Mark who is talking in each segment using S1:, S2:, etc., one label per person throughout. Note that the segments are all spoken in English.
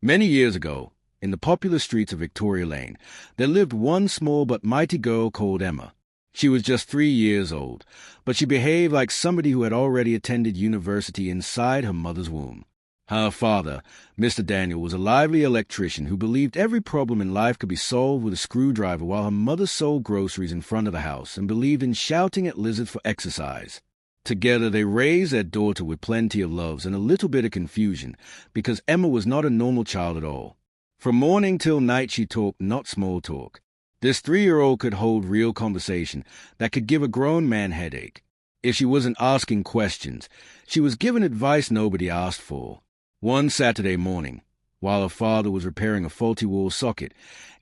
S1: Many years ago, in the popular streets of Victoria Lane, there lived one small but mighty girl called Emma. She was just 3 years old, but she behaved like somebody who had already attended university inside her mother's womb. Her father, Mr. Daniel, was a lively electrician who believed every problem in life could be solved with a screwdriver, while her mother sold groceries in front of the house and believed in shouting at lizards for exercise. Together they raised their daughter with plenty of loves and a little bit of confusion, because Emma was not a normal child at all. From morning till night she talked not small talk. This 3-year-old could hold real conversation that could give a grown man headache. If she wasn't asking questions, she was given advice nobody asked for. One Saturday morning, while her father was repairing a faulty wall socket,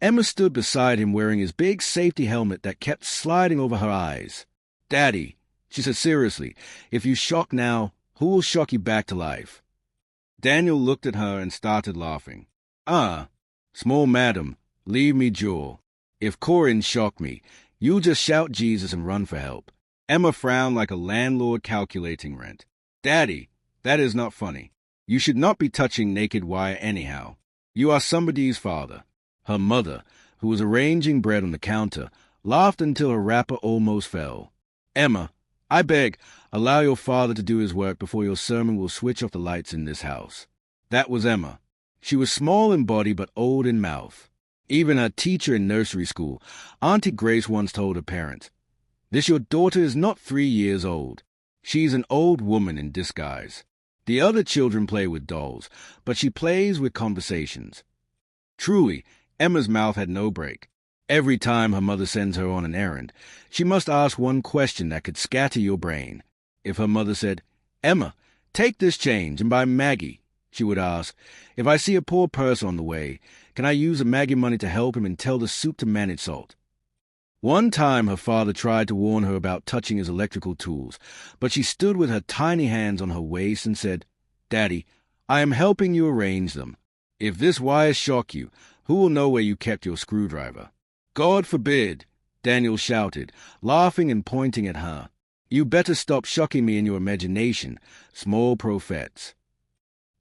S1: Emma stood beside him wearing his big safety helmet that kept sliding over her eyes. "Daddy," she said seriously, "if you shock now, who will shock you back to life?" Daniel looked at her and started laughing. Small madam, leave me jaw. If Corin shock me, you'll just shout Jesus and run for help." Emma frowned like a landlord calculating rent. "Daddy, that is not funny. You should not be touching naked wire anyhow. You are somebody's father." Her mother, who was arranging bread on the counter, laughed until her wrapper almost fell. "Emma, I beg, allow your father to do his work before your sermon will switch off the lights in this house." That was Emma. She was small in body but old in mouth. Even her teacher in nursery school, Auntie Grace, once told her parents, "This your daughter is not 3 years old. She's an old woman in disguise. The other children play with dolls, but she plays with conversations." Truly, Emma's mouth had no break. Every time her mother sends her on an errand, she must ask one question that could scatter your brain. If her mother said, "Emma, take this change and buy Maggie," she would ask, "If I see a poor person on the way, can I use the Maggie money to help him and tell the soup to manage salt?" One time her father tried to warn her about touching his electrical tools, but she stood with her tiny hands on her waist and said, "Daddy, I am helping you arrange them. If this wire shock you, who will know where you kept your screwdriver?" "God forbid!" Daniel shouted, laughing and pointing at her. "You better stop shocking me in your imagination, small prophets."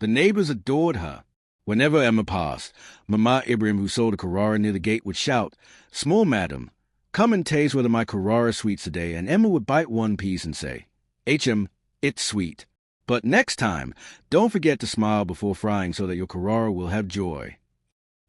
S1: The neighbors adored her. Whenever Emma passed, Mama Ibrahim, who sold a Carrara near the gate, would shout, "Small madam, come and taste whether my Carrara sweets today," and Emma would bite one piece and say, "HM, it's sweet. But next time, don't forget to smile before frying so that your Carrara will have joy."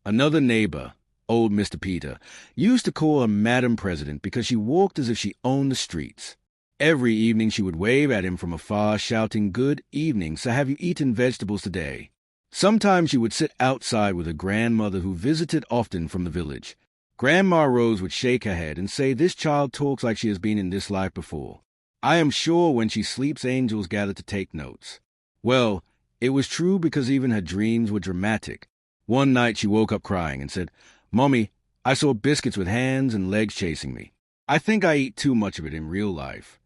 S1: Another neighbor, old Mr. Peter, used to call her Madam President because she walked as if she owned the streets. Every evening she would wave at him from afar, shouting, "Good evening, so have you eaten vegetables today?" Sometimes she would sit outside with her grandmother, who visited often from the village. Grandma Rose would shake her head and say, "This child talks like she has been in this life before. I am sure when she sleeps angels gather to take notes." Well, it was true, because even her dreams were dramatic. One night she woke up crying and said, "Mommy, I saw biscuits with hands and legs chasing me. I think I eat too much of it in real life."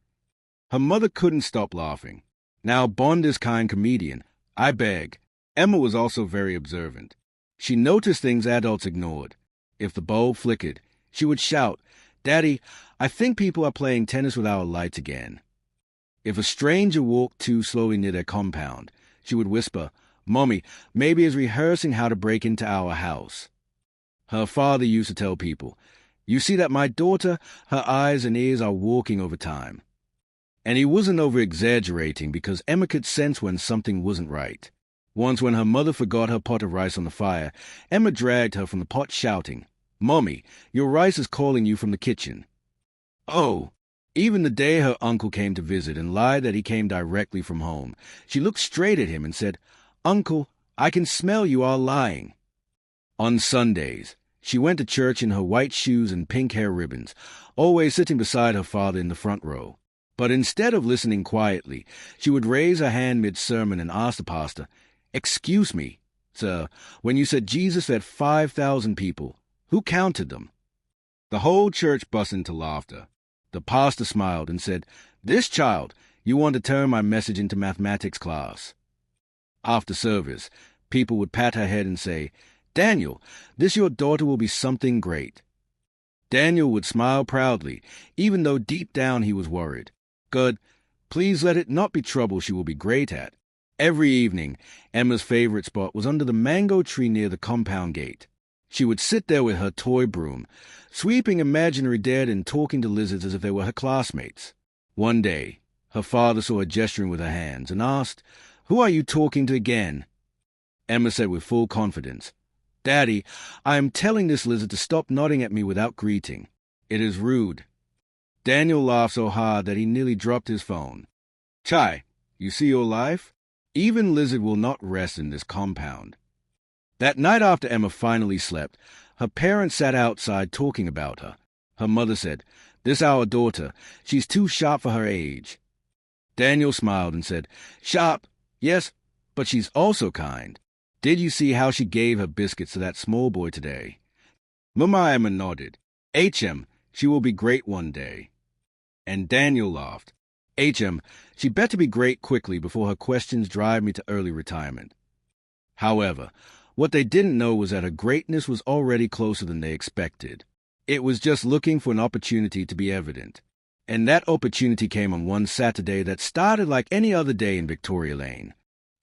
S1: Her mother couldn't stop laughing. Now, Bond is kind comedian, I beg. Emma was also very observant. She noticed things adults ignored. If the bulb flickered, she would shout, "Daddy, I think people are playing tennis with our lights again." If a stranger walked too slowly near their compound, she would whisper, "Mommy, maybe is rehearsing how to break into our house." Her father used to tell people, "You see that my daughter, her eyes and ears are walking over time." And he wasn't over-exaggerating, because Emma could sense when something wasn't right. Once, when her mother forgot her pot of rice on the fire, Emma dragged her from the pot shouting, "Mommy, your rice is calling you from the kitchen." Oh! Even the day her uncle came to visit and lied that he came directly from home, she looked straight at him and said, "Uncle, I can smell you are lying." On Sundays, she went to church in her white shoes and pink hair ribbons, always sitting beside her father in the front row. But instead of listening quietly, she would raise her hand mid-sermon and ask the pastor, "Excuse me, sir, when you said Jesus fed 5,000 people, who counted them?" The whole church burst into laughter. The pastor smiled and said, "This child, you want to turn my message into mathematics class." After service, people would pat her head and say, "Daniel, this your daughter will be something great." Daniel would smile proudly, even though deep down he was worried. "Good, please let it not be trouble she will be great at." Every evening, Emma's favorite spot was under the mango tree near the compound gate. She would sit there with her toy broom, sweeping imaginary dead and talking to lizards as if they were her classmates. One day, her father saw her gesturing with her hands and asked, "Who are you talking to again?" Emma said with full confidence, "Daddy, I am telling this lizard to stop nodding at me without greeting. It is rude." Daniel laughed so hard that he nearly dropped his phone. "Chai, you see your life? Even lizard will not rest in this compound." That night after Emma finally slept, her parents sat outside talking about her. Her mother said, "This our daughter. She's too sharp for her age." Daniel smiled and said, "Sharp, yes, but she's also kind. Did you see how she gave her biscuits to that small boy today?" Mama Emma nodded. "HM, she will be great one day." And Daniel laughed. "HM, she better be great quickly before her questions drive me to early retirement." However, what they didn't know was that her greatness was already closer than they expected. It was just looking for an opportunity to be evident. And that opportunity came on one Saturday that started like any other day in Victoria Lane.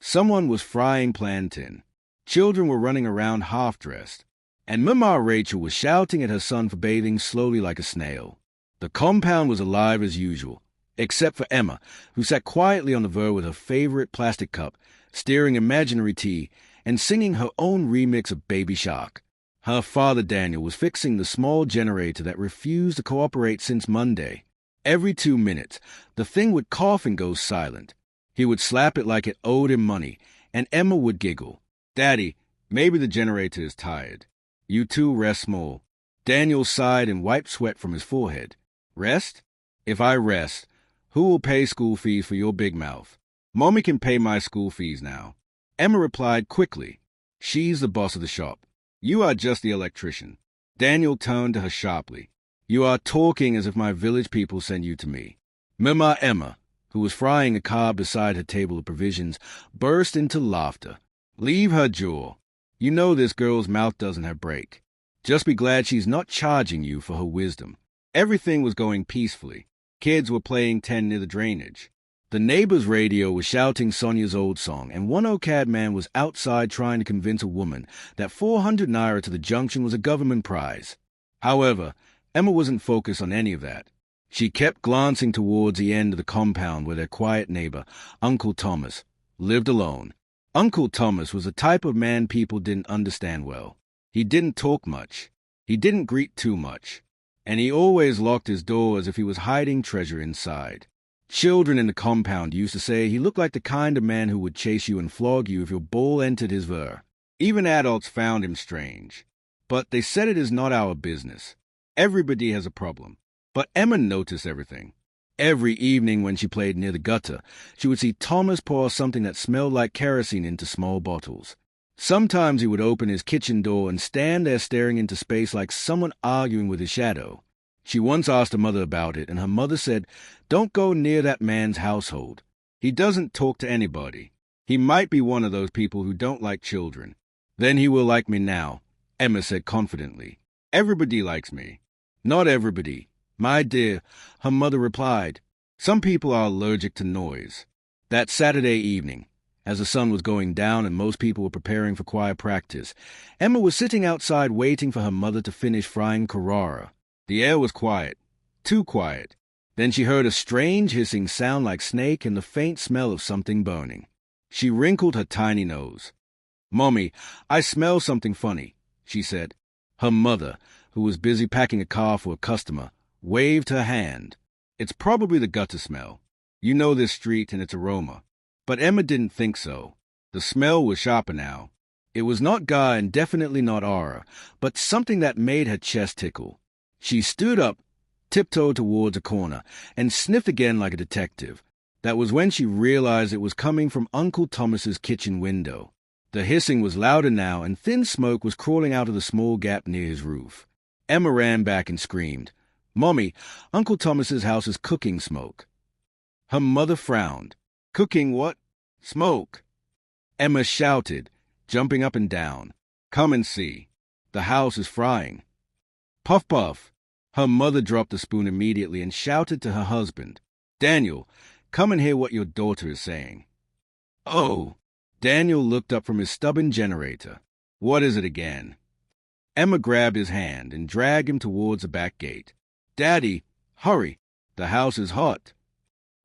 S1: Someone was frying plantain. Children were running around half-dressed. And Mama Rachel was shouting at her son for bathing slowly like a snail. The compound was alive as usual, except for Emma, who sat quietly on the verge with her favorite plastic cup, stirring imaginary tea, and singing her own remix of Baby Shark. Her father Daniel was fixing the small generator that refused to cooperate since Monday. Every 2 minutes, the thing would cough and go silent. He would slap it like it owed him money, and Emma would giggle. "Daddy, maybe the generator is tired. You two rest small." Daniel sighed and wiped sweat from his forehead. "Rest? If I rest, who will pay school fees for your big mouth? Mommy can pay my school fees now." Emma replied quickly, "She's the boss of the shop. You are just the electrician." Daniel turned to her sharply. "You are talking as if my village people sent you to me." Mama Emma, who was frying a cob beside her table of provisions, burst into laughter. "Leave her, Jewel. You know this girl's mouth doesn't have break. Just be glad she's not charging you for her wisdom." Everything was going peacefully. Kids were playing 10 near the drainage. The neighbor's radio was shouting Sonia's old song, and one OCAD man was outside trying to convince a woman that 400 naira to the junction was a government prize. However, Emma wasn't focused on any of that. She kept glancing towards the end of the compound where their quiet neighbor, Uncle Thomas, lived alone. Uncle Thomas was the type of man people didn't understand well. He didn't talk much. He didn't greet too much. And he always locked his door as if he was hiding treasure inside. Children in the compound used to say he looked like the kind of man who would chase you and flog you if your ball entered his ver. Even adults found him strange. But they said it is not our business. Everybody has a problem. But Emma noticed everything. Every evening when she played near the gutter, she would see Thomas pour something that smelled like kerosene into small bottles. Sometimes he would open his kitchen door and stand there staring into space like someone arguing with his shadow. She once asked her mother about it, and her mother said, "Don't go near that man's household. He doesn't talk to anybody. He might be one of those people who don't like children." "Then he will like me now," Emma said confidently. "Everybody likes me." "Not everybody, my dear," her mother replied. "Some people are allergic to noise." That Saturday evening, as the sun was going down and most people were preparing for choir practice, Emma was sitting outside waiting for her mother to finish frying Carrara. The air was quiet, too quiet. Then she heard a strange hissing sound like snake and the faint smell of something burning. She wrinkled her tiny nose. "Mommy, I smell something funny," she said. Her mother, who was busy packing a car for a customer, waved her hand. "It's probably the gutter smell. You know this street and its aroma." But Emma didn't think so. The smell was sharper now. It was not Ga and definitely not Aura, but something that made her chest tickle. She stood up, tiptoed towards a corner, and sniffed again like a detective. That was when she realized it was coming from Uncle Thomas's kitchen window. The hissing was louder now, and thin smoke was crawling out of the small gap near his roof. Emma ran back and screamed, "Mommy, Uncle Thomas's house is cooking smoke." Her mother frowned. "Cooking what? Smoke?" Emma shouted, jumping up and down. "Come and see. The house is frying." "Puff, puff." Her mother dropped the spoon immediately and shouted to her husband, "Daniel, come and hear what your daughter is saying." Oh! Daniel looked up from his stubborn generator. What is it again? Emma grabbed his hand and dragged him towards the back gate. Daddy, hurry! The house is hot.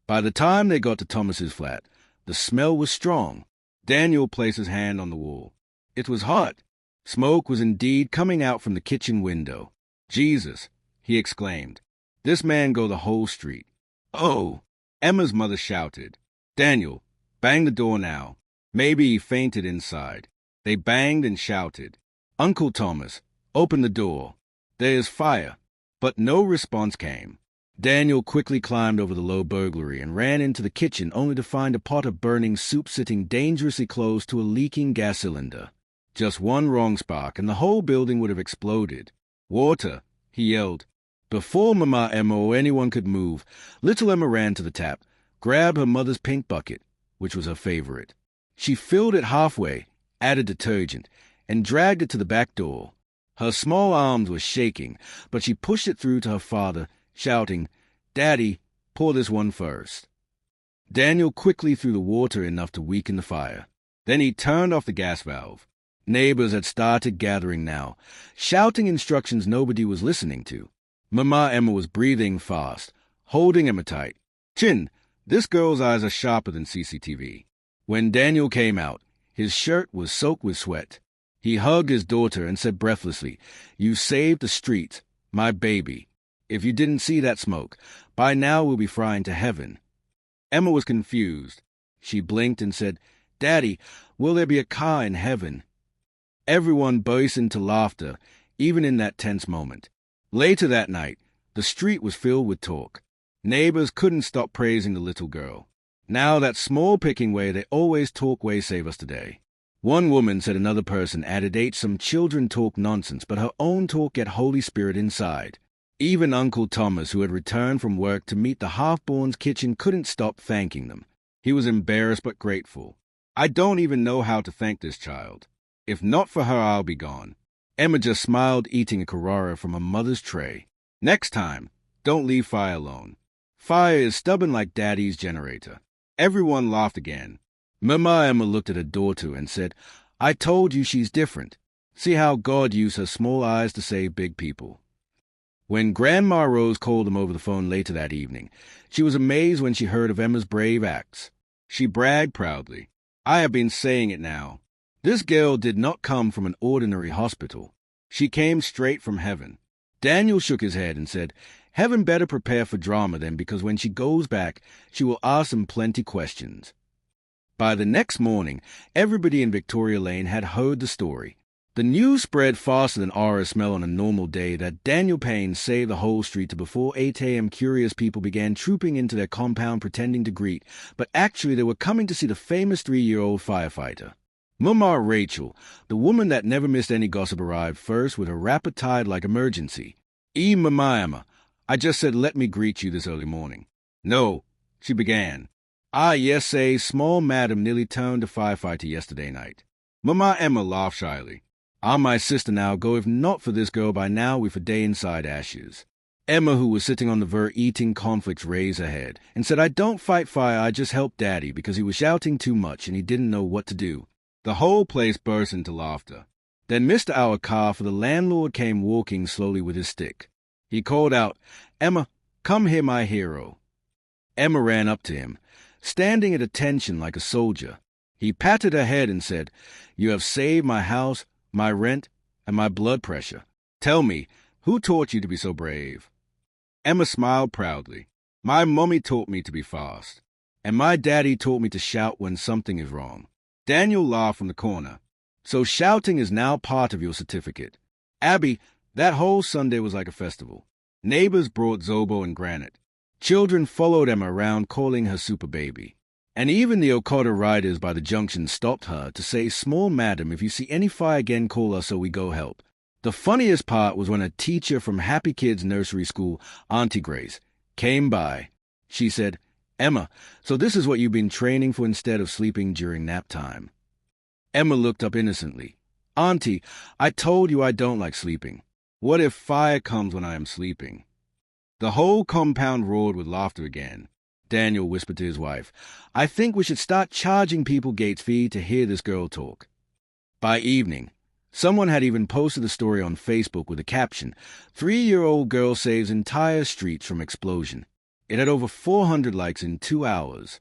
S1: By the time they got to Thomas's flat, the smell was strong. Daniel placed his hand on the wall. It was hot. Smoke was indeed coming out from the kitchen window. Jesus, he exclaimed. This man go the whole street. Oh! Emma's mother shouted. Daniel, bang the door now. Maybe he fainted inside. They banged and shouted. Uncle Thomas, open the door. There is fire. But no response came. Daniel quickly climbed over the low burglary and ran into the kitchen only to find a pot of burning soup sitting dangerously close to a leaking gas cylinder. Just one wrong spark and the whole building would have exploded. Water, he yelled. Before Mama Emma or anyone could move, little Emma ran to the tap, grabbed her mother's pink bucket, which was her favorite. She filled it halfway, added detergent, and dragged it to the back door. Her small arms were shaking, but she pushed it through to her father, shouting, Daddy, pour this one first. Daniel quickly threw the water enough to weaken the fire. Then he turned off the gas valve. Neighbors had started gathering now, shouting instructions nobody was listening to. Mama Emma was breathing fast, holding Emma tight. Chin, this girl's eyes are sharper than CCTV. When Daniel came out, his shirt was soaked with sweat. He hugged his daughter and said breathlessly, You saved the streets, my baby. If you didn't see that smoke, by now we'll be flying to heaven. Emma was confused. She blinked and said, Daddy, will there be a car in heaven? Everyone burst into laughter, even in that tense moment. Later that night, the street was filled with talk. Neighbors couldn't stop praising the little girl. Now that small picking way they always talk way save us today. One woman said another person added some children talk nonsense, but her own talk get Holy Spirit inside. Even Uncle Thomas, who had returned from work to meet the half-born's kitchen, couldn't stop thanking them. He was embarrassed but grateful. I don't even know how to thank this child. If not for her, I'll be gone. Emma just smiled, eating a Carrara from her mother's tray. Next time, don't leave fire alone. Fire is stubborn like Daddy's generator. Everyone laughed again. Mama Emma looked at her daughter and said, I told you she's different. See how God used her small eyes to save big people. When Grandma Rose called them over the phone later that evening, she was amazed when she heard of Emma's brave acts. She bragged proudly. I have been saying it now. This girl did not come from an ordinary hospital. She came straight from heaven. Daniel shook his head and said, Heaven better prepare for drama then, because when she goes back, she will ask them plenty questions. By the next morning, everybody in Victoria Lane had heard the story. The news spread faster than aura smell on a normal day that Daniel Payne saved the whole street to before 8 a.m. Curious people began trooping into their compound pretending to greet, but actually they were coming to see the famous 3-year-old firefighter. Mama Rachel, the woman that never missed any gossip, arrived first with her rapid tide like emergency. Mama Emma, I just said let me greet you this early morning. No, she began. Yes, a small madam nearly turned to firefighter yesterday night. Mama Emma laughed shyly. My sister now go, if not for this girl by now we've a day inside ashes. Emma, who was sitting on the verge eating cornflakes, raised her head and said, I don't fight fire, I just help Daddy because he was shouting too much and he didn't know what to do. The whole place burst into laughter. Then Mr. Our car for the landlord came walking slowly with his stick. He called out, Emma, come here, my hero. Emma ran up to him, standing at attention like a soldier. He patted her head and said, You have saved my house, my rent, and my blood pressure. Tell me, who taught you to be so brave? Emma smiled proudly. My mommy taught me to be fast, and my daddy taught me to shout when something is wrong. Daniel laughed from the corner. So shouting is now part of your certificate. Abby, that whole Sunday was like a festival. Neighbors brought Zobo and granite. Children followed Emma around calling her super baby. And even the Okada riders by the junction stopped her to say, Small madam, if you see any fire again, call us so we go help. The funniest part was when a teacher from Happy Kids Nursery School, Auntie Grace, came by. She said, Emma, so this is what you've been training for instead of sleeping during nap time. Emma looked up innocently. Auntie, I told you I don't like sleeping. What if fire comes when I am sleeping? The whole compound roared with laughter again. Daniel whispered to his wife. "I think we should start charging people gate fee to hear this girl talk." By evening, someone had even posted a story on Facebook with a caption, "3-year-old girl saves entire streets from explosion." It had over 400 likes in 2 hours.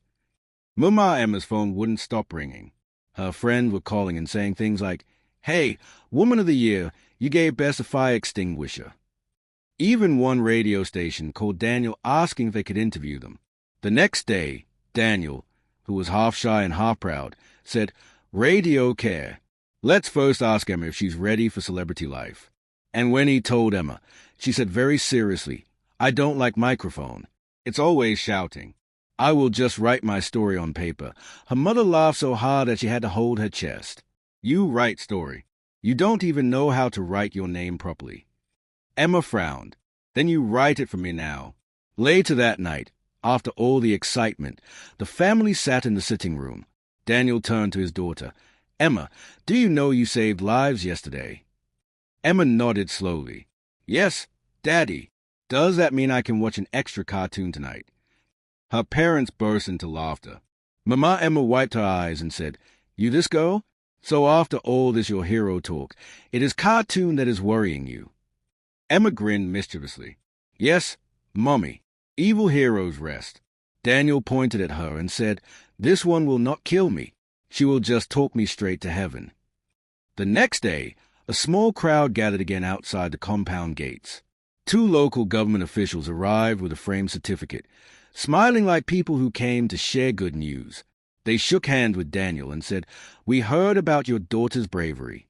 S1: Mama Emma's phone wouldn't stop ringing. Her friends were calling and saying things like, "Hey, Woman of the Year, you gave Best a fire extinguisher." Even one radio station called Daniel asking if they could interview them. The next day, Daniel, who was half shy and half proud, said, "Radio care. Let's first ask Emma if she's ready for celebrity life." And when he told Emma, she said very seriously, "I don't like microphone. It's always shouting. I will just write my story on paper." Her mother laughed so hard that she had to hold her chest. "You write story. You don't even know how to write your name properly." Emma frowned. "Then you write it for me now." Later that night, after all the excitement, the family sat in the sitting room. Daniel turned to his daughter. "Emma, do you know you saved lives yesterday?" Emma nodded slowly. "Yes, Daddy. Does that mean I can watch an extra cartoon tonight?" Her parents burst into laughter. Mama Emma wiped her eyes and said, "You this girl? So after all this your hero talk, it is cartoon that is worrying you?" Emma grinned mischievously. "Yes, Mommy. Evil heroes rest." Daniel pointed at her and said, "This one will not kill me. She will just talk me straight to heaven." The next day, a small crowd gathered again outside the compound gates. 2 local government officials arrived with a framed certificate, smiling like people who came to share good news. They shook hands with Daniel and said, "We heard about your daughter's bravery."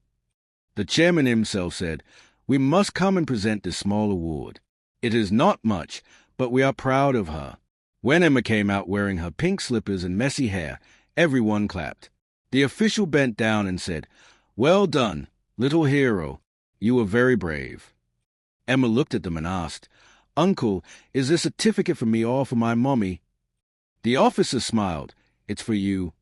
S1: The chairman himself said, "We must come and present this small award. It is not much, but we are proud of her." When Emma came out wearing her pink slippers and messy hair, everyone clapped. The official bent down and said, "Well done, little hero. You were very brave." Emma looked at them and asked, "Uncle, is this certificate for me or for my mommy?" The officer smiled. "It's for you."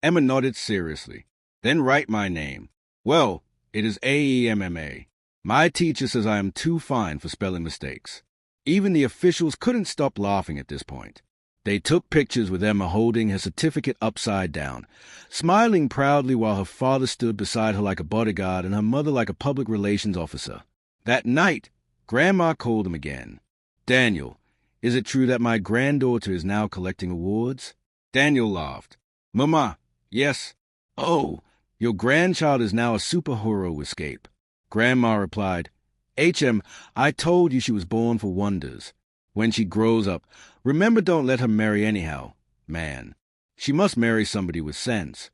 S1: Emma nodded seriously. "Then write my name." "Well, it is AEMMA. My teacher says I am too fine for spelling mistakes." Even the officials couldn't stop laughing at this point. They took pictures with Emma holding her certificate upside down, smiling proudly while her father stood beside her like a bodyguard and her mother like a public relations officer. That night, Grandma called him again. "Daniel, is it true that my granddaughter is now collecting awards?" Daniel laughed. "Mama, yes." "Oh, your grandchild is now a superhero escape." Grandma replied, "HM, I told you she was born for wonders. When she grows up, remember don't let her marry anyhow, man. She must marry somebody with sense."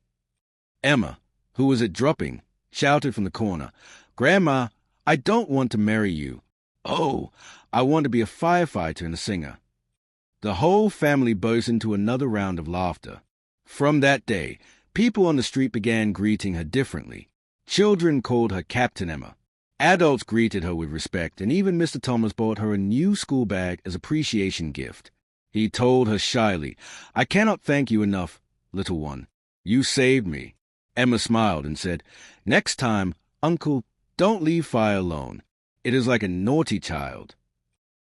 S1: Emma, who was at dropping, shouted from the corner, "Grandma, I don't want to marry you. Oh, I want to be a firefighter and a singer." The whole family burst into another round of laughter. From that day, people on the street began greeting her differently. Children called her Captain Emma. Adults greeted her with respect, and even Mr. Thomas bought her a new school bag as appreciation gift. He told her shyly, "I cannot thank you enough, little one. You saved me." Emma smiled and said, "Next time, Uncle, don't leave fire alone. It is like a naughty child."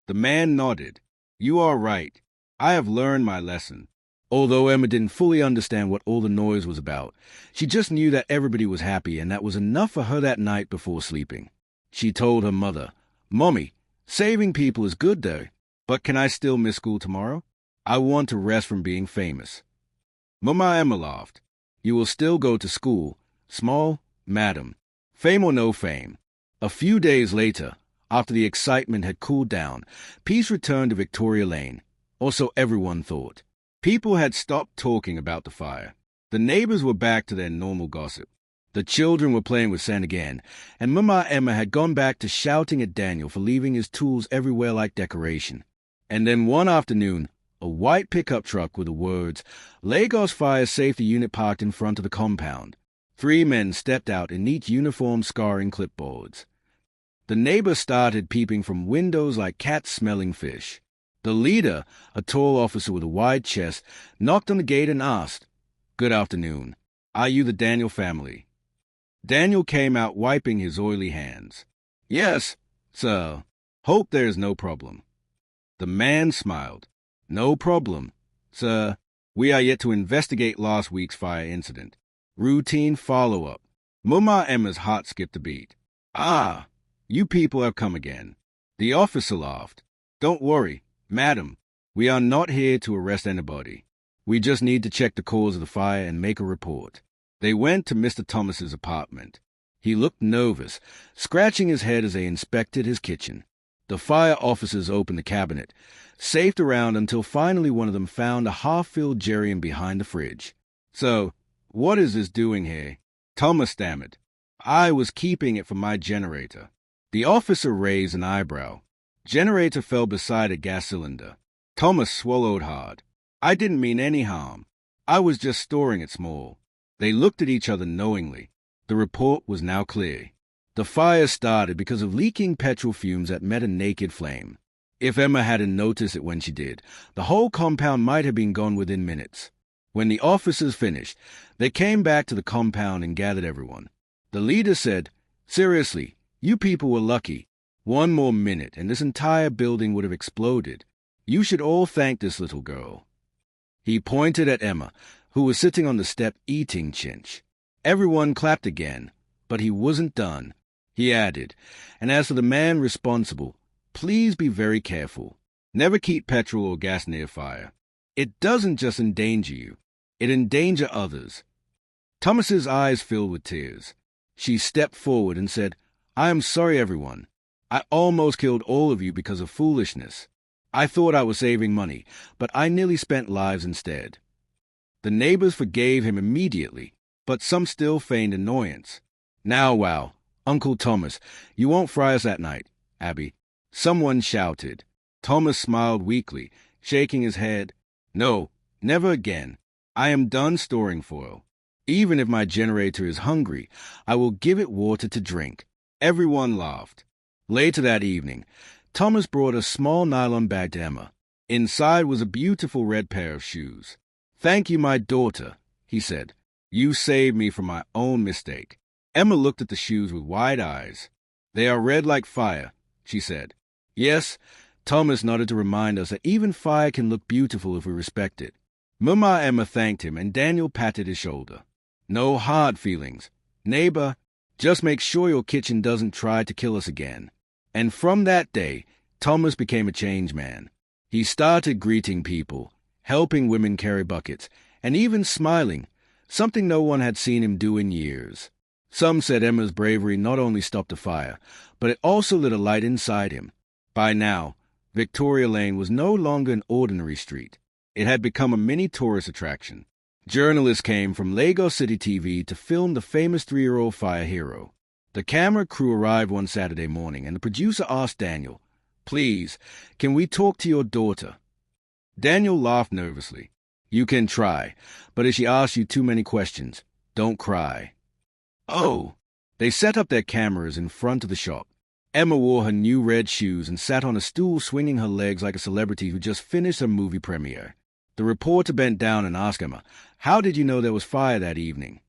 S1: The man nodded. "You are right. I have learned my lesson." Although Emma didn't fully understand what all the noise was about, she just knew that everybody was happy, and that was enough for her that night before sleeping. She told her mother, "Mommy, saving people is good though, but can I still miss school tomorrow? I want to rest from being famous." Mama Emma laughed. "You will still go to school, small, madam, fame or no fame." A few days later, after the excitement had cooled down, peace returned to Victoria Lane, or so everyone thought. People had stopped talking about the fire. The neighbors were back to their normal gossip. The children were playing with sand again, and Mama Emma had gone back to shouting at Daniel for leaving his tools everywhere like decoration. And then one afternoon, a white pickup truck with the words, "Lagos Fire Safety Unit" parked in front of the compound. 3 men stepped out in neat uniform scarring clipboards. The neighbors started peeping from windows like cats smelling fish. The leader, a tall officer with a wide chest, knocked on the gate and asked, "Good afternoon. Are you the Daniel family?" Daniel came out wiping his oily hands. "Yes, sir. Hope there is no problem." The man smiled. "No problem. Sir, we are yet to investigate last week's fire incident. Routine follow-up. Mama Emma's heart skipped a beat. Ah, you people have come again. The officer laughed. Don't worry, madam. We are not here to arrest anybody. We just need to check the cause of the fire and make a report. They went to Mr. Thomas's apartment. He looked nervous, scratching his head as they inspected his kitchen. The fire officers opened the cabinet, safed around until finally one of them found a half-filled geranium behind the fridge. So, what is this doing here? Thomas stammered. I was keeping it for my generator. The officer raised an eyebrow. Generator fell beside a gas cylinder. Thomas swallowed hard. I didn't mean any harm. I was just storing it small. They looked at each other knowingly. The report was now clear. The fire started because of leaking petrol fumes that met a naked flame. If Emma hadn't noticed it when she did, the whole compound might have been gone within minutes. When the officers finished, they came back to the compound and gathered everyone. The leader said, Seriously, you people were lucky. One more minute and this entire building would have exploded. You should all thank this little girl. He pointed at Emma, who was sitting on the step eating chinch. Everyone clapped again, but he wasn't done. He added, and as for the man responsible, please be very careful. Never keep petrol or gas near fire. It doesn't just endanger you, it endangers others. Thomas's eyes filled with tears. She stepped forward and said, I am sorry, everyone. I almost killed all of you because of foolishness. I thought I was saving money, but I nearly spent lives instead. The neighbors forgave him immediately, but some still feigned annoyance. Now, wow, Uncle Thomas, you won't fry us at night, Abby. Someone shouted. Thomas smiled weakly, shaking his head. No, never again. I am done storing foil. Even if my generator is hungry, I will give it water to drink. Everyone laughed. Later that evening, Thomas brought a small nylon bag to Emma. Inside was a beautiful red pair of shoes. Thank you, my daughter, he said. You saved me from my own mistake. Emma looked at the shoes with wide eyes. They are red like fire, she said. Yes, Thomas nodded to remind us that even fire can look beautiful if we respect it. Mama Emma thanked him and Daniel patted his shoulder. No hard feelings. Neighbor, just make sure your kitchen doesn't try to kill us again. And from that day, Thomas became a changed man. He started greeting people, helping women carry buckets, and even smiling, something no one had seen him do in years. Some said Emma's bravery not only stopped the fire, but it also lit a light inside him. By now, Victoria Lane was no longer an ordinary street. It had become a mini tourist attraction. Journalists came from Lagos City TV to film the famous 3-year-old fire hero. The camera crew arrived one Saturday morning, and the producer asked Daniel, Please, can we talk to your daughter? Daniel laughed nervously. You can try, but if she asks you too many questions, don't cry. Oh! They set up their cameras in front of the shop. Emma wore her new red shoes and sat on a stool swinging her legs like a celebrity who just finished a movie premiere. The reporter bent down and asked Emma, How did you know there was fire that evening?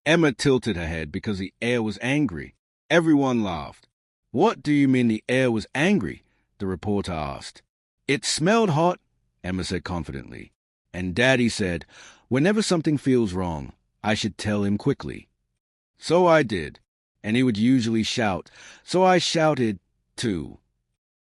S1: Emma tilted her head because the air was angry. Everyone laughed. What do you mean the air was angry? The reporter asked. It smelled hot, Emma said confidently. And Daddy said, whenever something feels wrong, I should tell him quickly. So I did, and he would usually shout, so I shouted, too.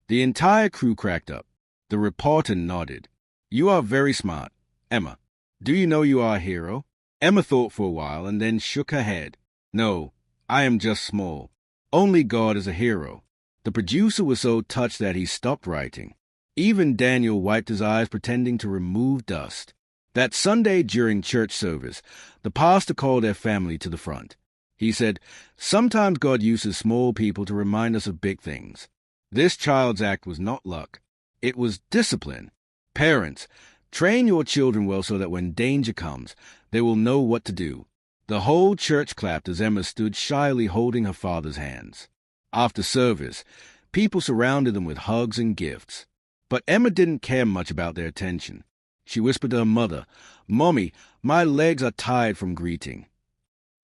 S1: The entire crew cracked up. The reporter nodded. You are very smart. Emma, do you know you are a hero? Emma thought for a while and then shook her head. No, I am just small. Only God is a hero. The producer was so touched that he stopped writing. Even Daniel wiped his eyes pretending to remove dust. That Sunday during church service, the pastor called their family to the front. He said, Sometimes God uses small people to remind us of big things. This child's act was not luck. It was discipline. Parents, train your children well so that when danger comes, they will know what to do. The whole church clapped as Emma stood shyly holding her father's hands. After service, people surrounded them with hugs and gifts. But Emma didn't care much about their attention. She whispered to her mother, Mommy, my legs are tired from greeting.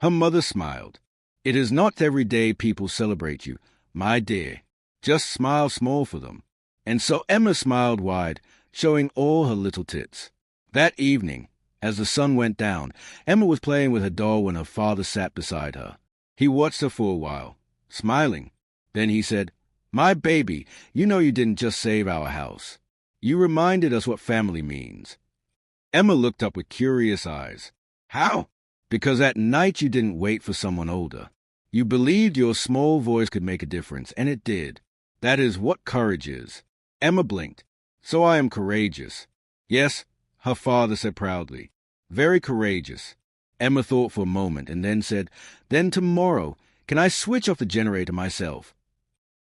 S1: Her mother smiled. It is not every day people celebrate you, my dear. Just smile small for them. And so Emma smiled wide, showing all her little tits. That evening, as the sun went down, Emma was playing with her doll when her father sat beside her. He watched her for a while, smiling. Then he said, "My baby, you know you didn't just save our house. You reminded us what family means." Emma looked up with curious eyes. "How?" "Because at night you didn't wait for someone older. You believed your small voice could make a difference, and it did. That is what courage is." Emma blinked. "So I am courageous." "Yes," her father said proudly. "Very courageous." Emma thought for a moment and then said, "Then tomorrow, can I switch off the generator myself?"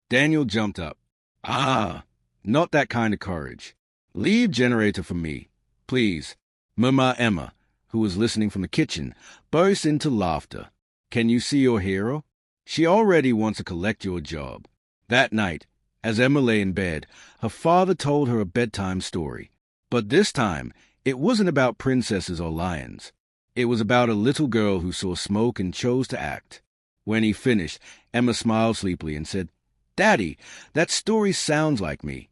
S1: Daniel jumped up. "Ah, not that kind of courage. Leave generator for me, please." Mama Emma, who was listening from the kitchen, burst into laughter. "Can you see your hero? She already wants to collect your job." That night, as Emma lay in bed, her father told her a bedtime story. But this time, it wasn't about princesses or lions. It was about a little girl who saw smoke and chose to act. When he finished, Emma smiled sleepily and said, "Daddy, that story sounds like me."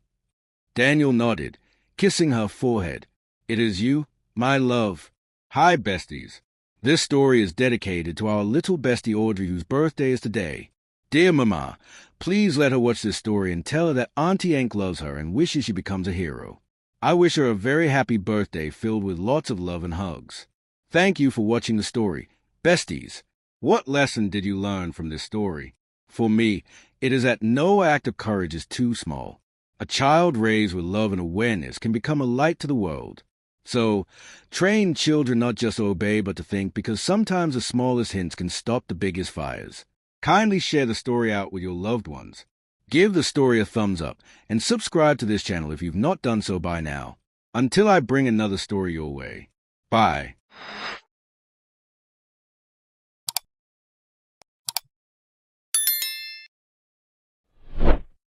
S1: Daniel nodded, kissing her forehead. "It is you, my love." Hi, besties. This story is dedicated to our little bestie Audrey, whose birthday is today. Dear Mama, please let her watch this story and tell her that Auntie Hank loves her and wishes she becomes a hero. I wish her a very happy birthday filled with lots of love and hugs. Thank you for watching the story. Besties, what lesson did you learn from this story? For me, it is that no act of courage is too small. A child raised with love and awareness can become a light to the world. So, train children not just to obey but to think, because sometimes the smallest hints can stop the biggest fires. Kindly share the story out with your loved ones. Give the story a thumbs up and subscribe to this channel if you've not done so by now. Until I bring another story your way. Bye.